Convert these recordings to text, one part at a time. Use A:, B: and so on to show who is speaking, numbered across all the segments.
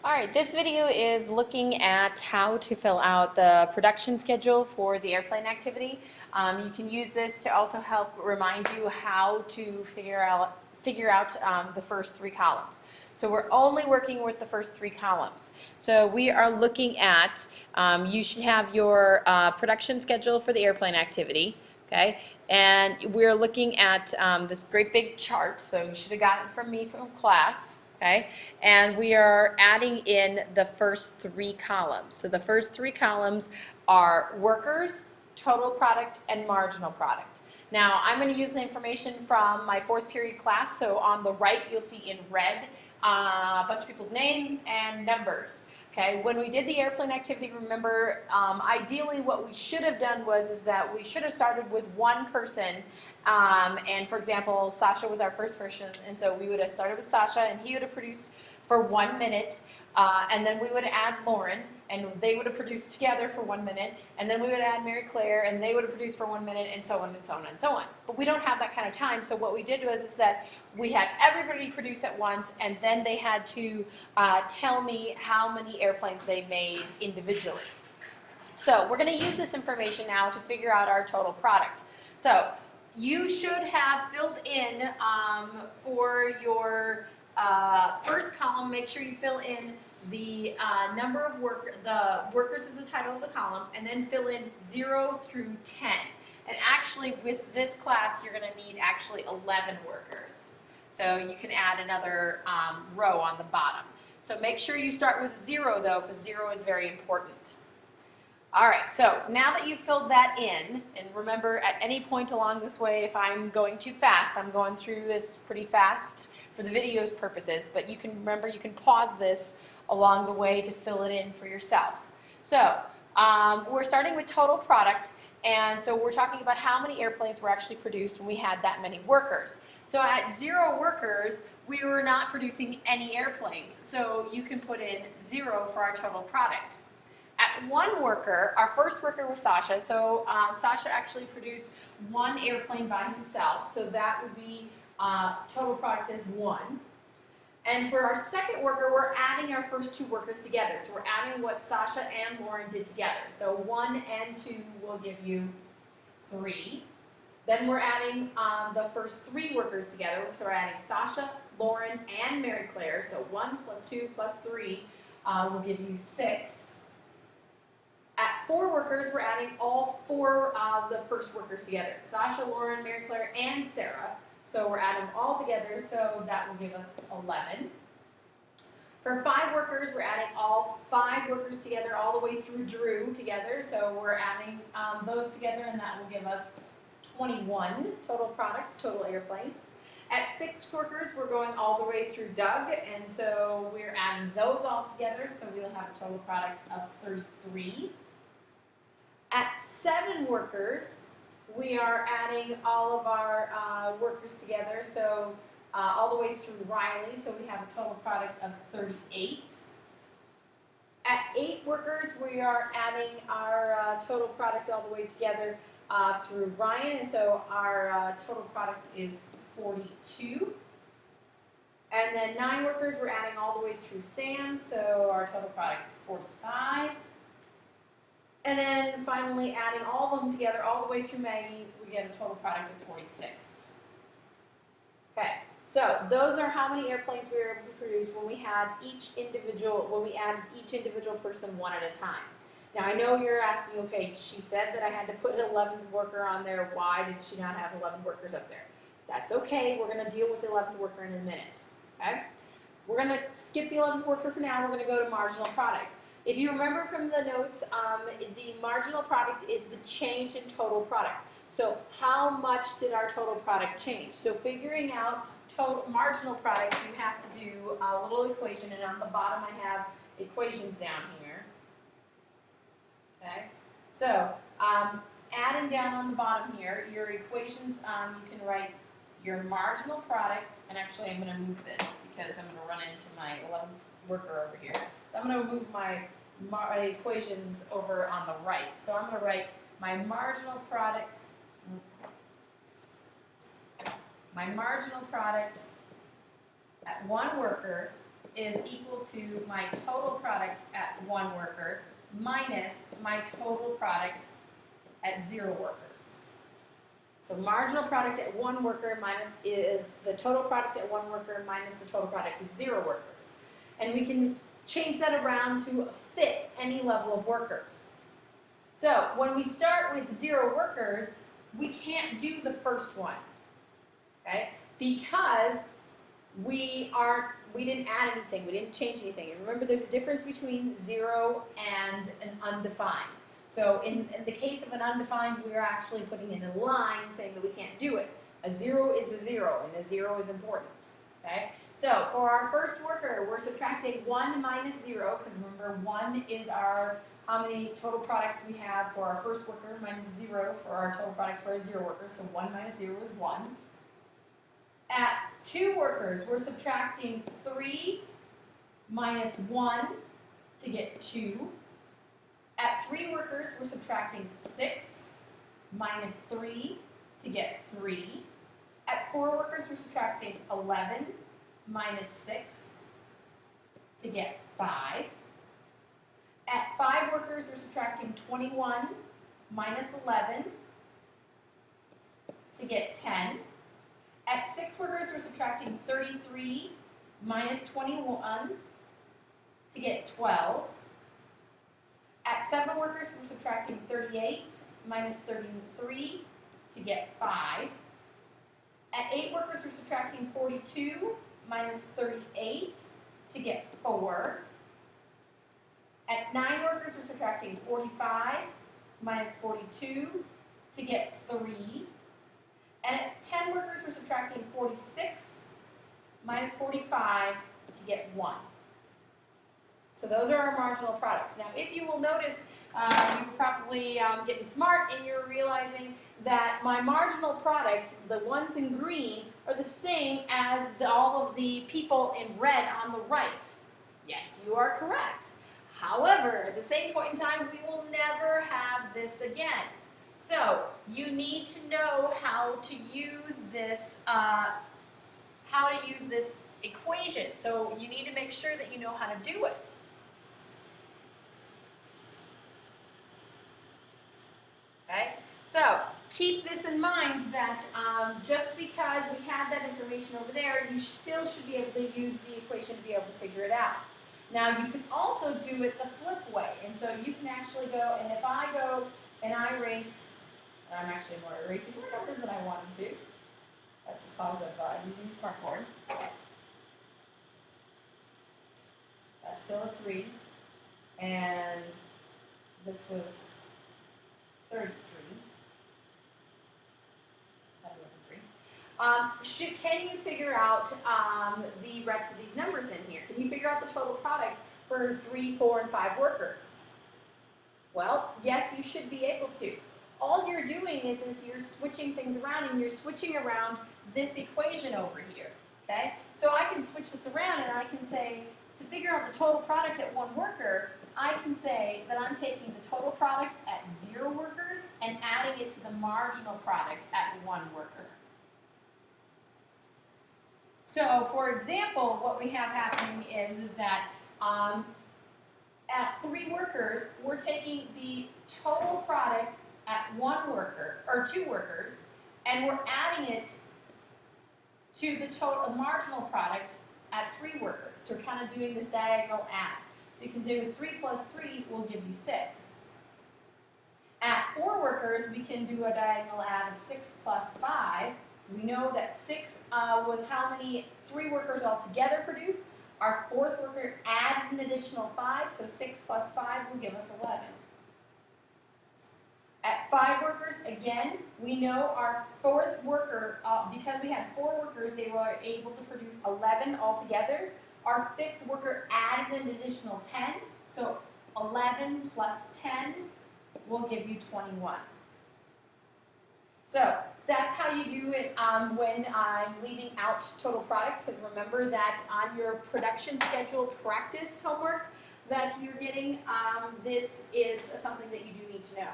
A: All right, this video is looking at how to fill out the production schedule for the airplane activity. You can use this to also help remind you how to figure out the first three columns. So we're only working with the first three columns. So we are looking at, you should have your production schedule for the airplane activity, okay? And we're looking at this great big chart, so you should have gotten it from me from class. Okay, and we are adding in the first three columns. So the first three columns are workers, total product, and marginal product. Now I'm going to use the information from my fourth period class. So on the right you'll see in red a bunch of people's names and numbers. Okay, when we did the airplane activity, remember, ideally what we should have done is that we should have started with one person, and for example, Sasha was our first person, and so we would have started with Sasha, and he would have produced for 1 minute, and then we would add Lauren, and they would have produced together for 1 minute, and then we would add Mary Claire, and they would have produced for 1 minute, and so on and so on and so on. But we don't have that kind of time, so what we did is that we had everybody produce at once, and then they had to tell me how many airplanes they made individually. So we're going to use this information now to figure out our total product. So you should have filled in for your first column, make sure you fill in the number of workers is the title of the column, and then fill in 0 through 10. And actually with this class you're going to need actually 11 workers. So you can add another row on the bottom. So make sure you start with 0 though, because 0 is very important. Alright, so now that you've filled that in, and remember at any point along this way, if I'm going too fast, I'm going through this pretty fast for the video's purposes, but you can remember you can pause this along the way to fill it in for yourself. So we're starting with total product, and so we're talking about how many airplanes were actually produced when we had that many workers. So at 0 workers, we were not producing any airplanes, so you can put in 0 for our total product. At 1 worker, our first worker was Sasha, so Sasha actually produced 1 airplane by himself, so that would be total product is 1. And for our second worker, we're adding our first 2 workers together, so we're adding what Sasha and Lauren did together. So 1 and 2 will give you 3. Then we're adding the first 3 workers together, so we're adding Sasha, Lauren, and Mary Claire, so 1 plus 2 plus 3 will give you 6. At 4 workers, we're adding all 4 of the first workers together. Sasha, Lauren, Mary Claire, and Sarah. So we're adding them all together, so that will give us 11. For 5 workers, we're adding all 5 workers together all the way through Drew together. So we're adding those together, and that will give us 21 total products, total airplanes. At 6 workers, we're going all the way through Doug, and so we're adding those all together, so we'll have a total product of 33. At 7 workers, we are adding all of our workers together, so all the way through Riley, so we have a total product of 38. At 8 workers, we are adding our total product all the way together through Ryan, and so our total product is 42. And then 9 workers, we're adding all the way through Sam, so our total product is 45. And then finally adding all of them together all the way through Maggie, we get a total product of 46. Okay, so those are how many airplanes we were able to produce when we added each individual person one at a time. Now I know you're asking, okay, she said that I had to put an 11th worker on there, why did she not have 11 workers up there? That's okay, we're going to deal with the 11th worker in a minute. Okay? We're going to skip the 11th worker for now, we're going to go to marginal product. If you remember from the notes, the marginal product is the change in total product. So how much did our total product change? So figuring out total marginal product, you have to do a little equation, and on the bottom I have equations down here. Okay, so adding down on the bottom here, your equations, you can write your marginal product, and actually I'm going to move this because I'm going to run into my 11th worker over here. So I'm going to move my equations over on the right. So I'm going to write my marginal product at 1 worker is equal to my total product at 1 worker minus my total product at 0 workers. So marginal product at 1 worker minus is the total product at 1 worker minus the total product at 0 workers. And we can change that around to fit any level of workers. So when we start with 0 workers, we can't do the first one, okay? Because we didn't add anything, we didn't change anything. And remember, there's a difference between 0 and an undefined. So in the case of an undefined, we're actually putting in a line saying that we can't do it. A 0 is a 0, and a 0 is important, okay? So for our first worker, we're subtracting 1 minus 0, because remember, 1 is our how many total products we have for our first worker minus 0 for our total products for our 0 workers. So 1 minus 0 is 1. At 2 workers, we're subtracting 3 minus 1 to get 2. At 3 workers, we're subtracting 6 minus 3 to get 3. At 4 workers, we're subtracting 11 minus 6 to get 5. At 5 workers, we're subtracting 21 minus 11 to get 10. At 6 workers, we're subtracting 33 minus 21 to get 12. At 7 workers, we're subtracting 38 minus 33 to get 5. At 8 workers, we're subtracting 42 minus 38 to get 4. At 9 workers, we're subtracting 45 minus 42 to get 3. And at 10 workers, we're subtracting 46 minus 45 to get 1. So those are our marginal products. Now, if you will notice, you're probably getting smart and you're realizing that my marginal product, the ones in green, are the same as all of the people in red on the right. Yes, you are correct. However, at the same point in time, we will never have this again. So you need to know how to use this equation. So you need to make sure that you know how to do it. Okay? So keep this in mind that just because we have that information over there, you still should be able to use the equation to be able to figure it out. Now you can also do it the flip way, and so you can actually go, and if I go and I erase, and I'm actually more erasing more numbers than I wanted to. That's the cause of using the smartboard. That's still a 3, and this was 33. Can you figure out the rest of these numbers in here? Can you figure out the total product for 3, 4, and 5 workers? Well, yes, you should be able to. All you're doing is you're switching things around, and you're switching around this equation over here, okay? So I can switch this around, and I can say, to figure out the total product at 1 worker, I can say that I'm taking the total product at 0 workers and adding it to the marginal product at 1 worker. So, for example, what we have happening is that at 3 workers, we're taking the total product at 1 worker, or 2 workers, and we're adding it to the total marginal product at 3 workers. So we're kind of doing this diagonal add. So you can do 3 plus 3 will give you 6. At 4 workers, we can do a diagonal add of 6 plus 5. We know that 6 was how many 3 workers altogether produced. Our 4th worker added an additional 5, so 6 plus 5 will give us 11. At 5 workers, again, we know our 4th worker, because we had 4 workers, they were able to produce 11 altogether. Our 5th worker added an additional 10, so 11 plus 10 will give you 21. So that's how you do it when I'm leaving out total product, because remember that on your production schedule practice homework that you're getting, this is something that you do need to know.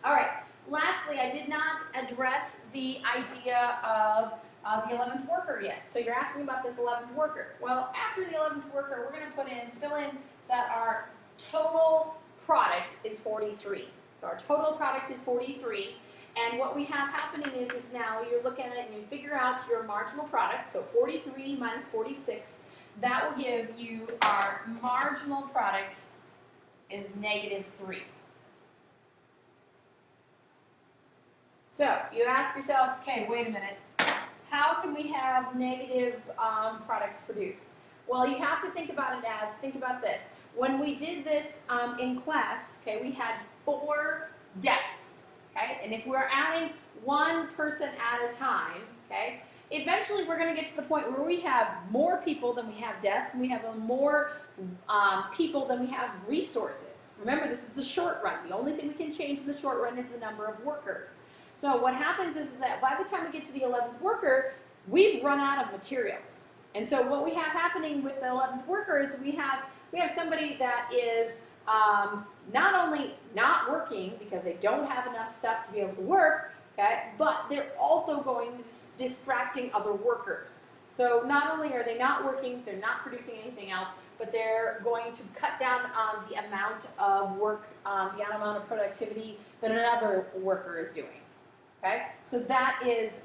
A: All right, lastly, I did not address the idea of the 11th worker yet. So you're asking about this 11th worker. Well, after the 11th worker, we're going to fill in that our total product is 43. So our total product is 43. And what we have happening is now you're looking at it and you figure out your marginal product. So 43 minus 46, that will give you our marginal product is -3. So you ask yourself, okay, wait a minute. How can we have negative products produced? Well, you have to think about it as, think about this. When we did this in class, okay, we had 4 desks, okay? And if we're adding 1 person at a time, okay, eventually we're going to get to the point where we have more people than we have desks, and we have more people than we have resources. Remember, this is the short run. The only thing we can change in the short run is the number of workers. So what happens is that by the time we get to the 11th worker, we've run out of materials. And so what we have happening with the 11th worker is we have somebody that is not only not working because they don't have enough stuff to be able to work, okay, but they're also going to distracting other workers. So not only are they not working, so they're not producing anything else, but they're going to cut down on the amount of work, the amount of productivity that another worker is doing. Okay, so that is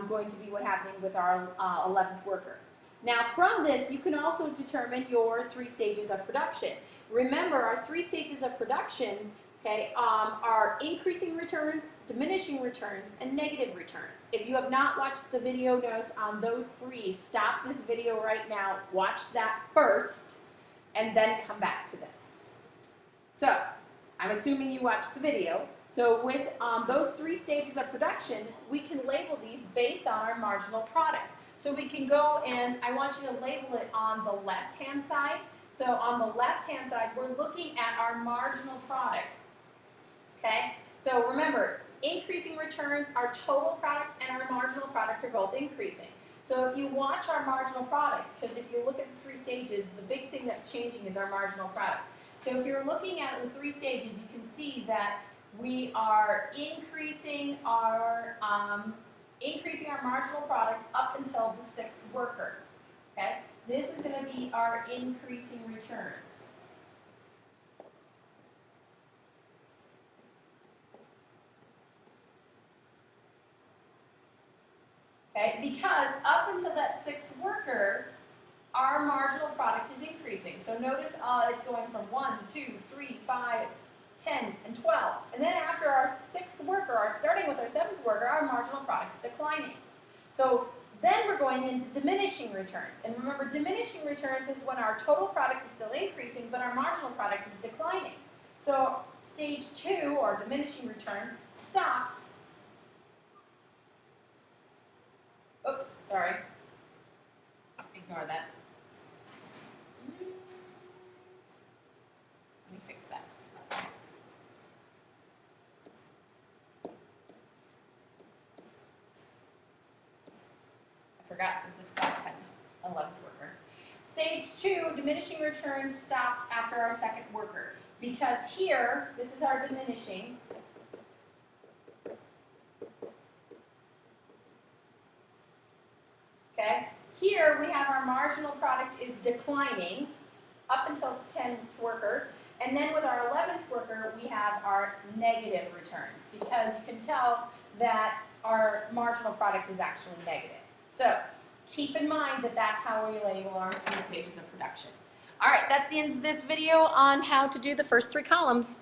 A: going to be what's happening with our 11th worker. Now from this, you can also determine your 3 stages of production. Remember, our 3 stages of production, okay, are increasing returns, diminishing returns, and negative returns. If you have not watched the video notes on those 3, stop this video right now, watch that first, and then come back to this. So, I'm assuming you watched the video. So with those 3 stages of production, we can label these based on our marginal product. So we can go and I want you to label it on the left-hand side. So on the left-hand side, we're looking at our marginal product. Okay? So remember, increasing returns, our total product and our marginal product are both increasing. So if you watch our marginal product, because if you look at the 3 stages, the big thing that's changing is our marginal product. So if you're looking at the 3 stages, you can see that we are increasing our marginal product up until the 6th worker. Okay, this is going to be our increasing returns. Okay, because up until that 6th worker, our marginal product is increasing. So notice it's going from 1, 2, 3, 5. 10, and 12. And then after our 6th worker, starting with our 7th worker, our marginal product is declining. So then we're going into diminishing returns. And remember, diminishing returns is when our total product is still increasing, but our marginal product is declining. So stage 2, or diminishing returns, stops. Oops, sorry. Ignore that. Let me fix that. Forgot that this class had 11th worker. Stage 2, diminishing returns, stops after our 2nd worker. Because here, this is our diminishing. Okay? Here we have our marginal product is declining up until 10th worker. And then with our 11th worker, we have our negative returns because you can tell that our marginal product is actually negative. So keep in mind that that's how we label our 3 stages of production. All right, that's the end of this video on how to do the first 3 columns.